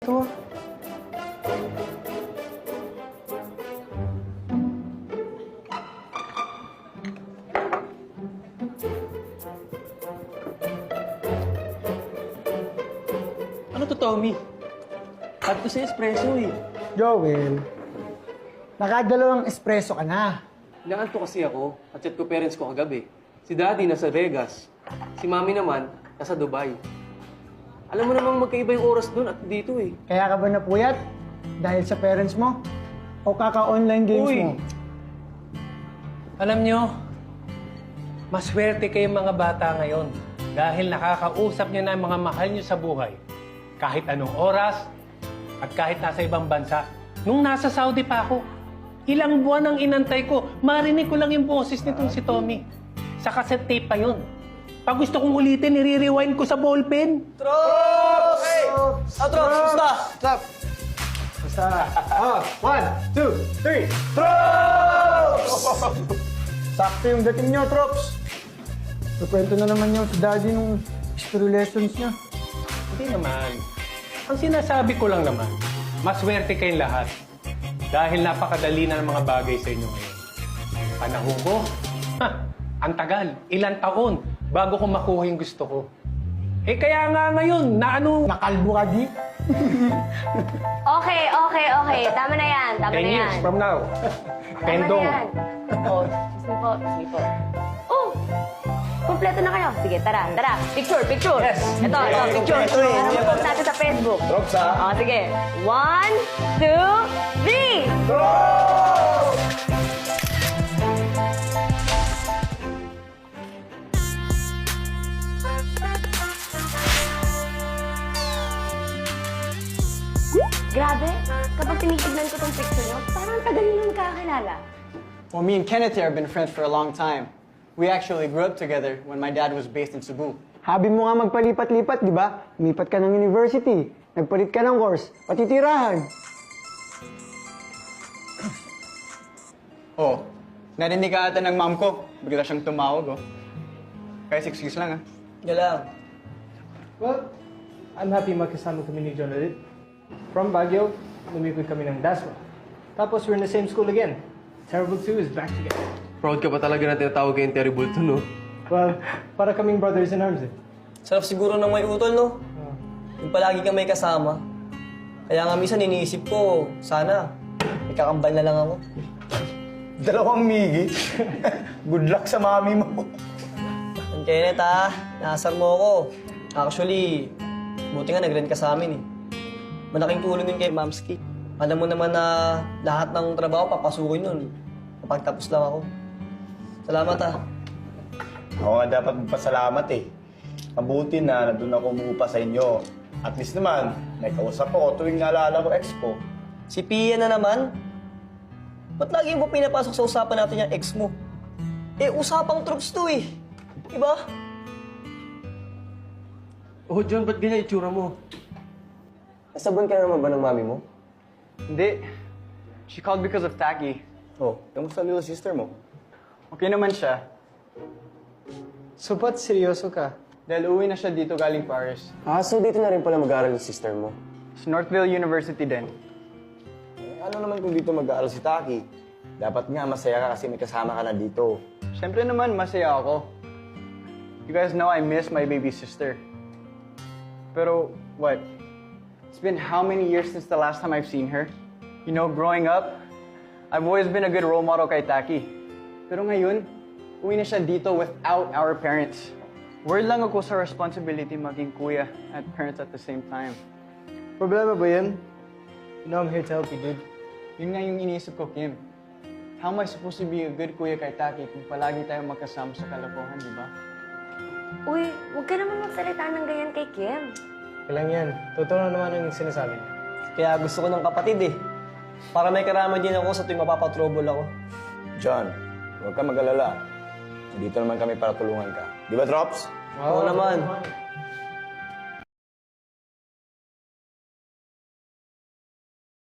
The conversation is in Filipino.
to. Ano to, Tommy? Cut ko sa espresso eh. Joel, nakadalawang espresso ka na. Inaanto kasi ako at chat ko parents ko kagabi. Si Daddy nasa Vegas. Si Mami naman nasa Dubai. Alam mo namang magkaiba yung oras doon at dito eh. Kaya ka ba napuyat? Dahil sa parents mo? O kaka-online games Uy! mo? Alam nyo, maswerte kayong mga bata ngayon dahil nakakausap nyo na ang mga mahal nyo sa buhay. Kahit anong oras at kahit nasa ibang bansa. Nung nasa Saudi pa ako, ilang buwan ang inantay ko, marinig ko lang yung boses nitong si Tommy. Sa cassette tape pa yun. Pag gusto kong ulitin, nire-rewind ko sa ballpen. Trops! Hey! Trops! Basta! Stop! Basta. Oh, 1, 2, 3. Sakto yung dating nyo, Trops. Nakwento na naman niyo si Daddy nung history lessons niya. Hindi naman. Ang sinasabi ko lang naman, maswerte kayong lahat. Dahil napakadali na ng mga bagay sa inyo ngayon. Panahon ko, ang tagal, ilang taon, bago ko makuha yung gusto ko. Eh kaya nga ngayon, na ano... Nakalbo ka, di? Okay. Tama na yan. 10 years from now. Pendong. Oh, sige po. Oh! Kompleto na kayo. Sige, tara. Picture. Yes. Ito, picture. Post natin sa Facebook. Drops, ha? Oh, sige. 1, 2, 3! Grabe, kapag tinitignan ko tong picture nyo, parang tagal nyo na magkakakilala. Well, me and Kenneth here have been friends for a long time. We actually grew up together when my dad was based in Cebu. Habi mo nga magpalipat-lipat, di ba? Lumipat ka ng university. Nagpalit ka ng course. Patitirahan. Oh, narinig ka ata ng mom ko. Bigla siyang tumawag, oh. Guys, excuse lang, ha? Galang. Well, I'm happy magkasama kami ni John ulit. From Baguio, lumipad kami ng Dasma. Tapos we're in the same school again. Terrible 2 is back together. Proud ka pa talaga na tinatawag kayong Terrible 2, no? Well, para kaming brothers in arms eh. Sarap siguro ng may utol, no? Yung palagi kang may kasama. Kaya nga minsan iniisip ko, sana, may kakambal na lang ako. Dalawang migi. Good luck sa mami mo. Ang Kenneth, naasar mo ako. Actually, buti nga nag-rent ka sa amin, eh. Malaking tulong yun kay Mamski. Alam mo naman na lahat ng trabaho papasukin yun kapag tapos lang ako. Salamat, Ako nga dapat magpasalamat eh. Mabuti na nandun ako umuupa sa inyo. At least naman, may kausap ako tuwing naalala ko ex ko. Si Pia na naman. Ba't lagi mo pinapasok sa usapan natin yung ex mo? Eh, usapang troops to eh. Diba? Oh, John, ba't ganyan itsura mo? Nasabon ka na naman ba ng mami mo? Hindi. She called because of Taki. Oh, kamusta ang little sister mo? Okay naman siya. So, ba't seryoso ka? Dahil uwi na siya dito galing Paris. So dito na rin pala mag-aaral yung sister mo? Sa Northville University din. Eh, ano naman kung dito mag-aaral si Taki? Dapat nga masaya ka kasi may kasama ka na dito. Siyempre naman, masaya ako. You guys know I miss my baby sister. Pero, what? It's been how many years since the last time I've seen her? You know, growing up, I've always been a good role model kay Taki. Pero ngayon, uwi na siya dito without our parents. Word lang ako sa responsibility maging kuya at parents at the same time. Problema ba yan? You know I'm here to help you, dude. Yun nga yung iniisip ko, Kim. How am I supposed to be a good kuya kay Taki kung palagi tayong magkasama sa kalokohan, di ba? Uy, huwag ka naman magsalita ng ganyan kay Kim. Kailang yan. Totoo na naman ang sinasabi. Kaya gusto ko ng kapatid eh. Para may karama din ako sa tuwing mapapatrouble ako. John, huwag ka mag-alala. Dito naman kami para tulungan ka. Di ba, Drops? Oo naman.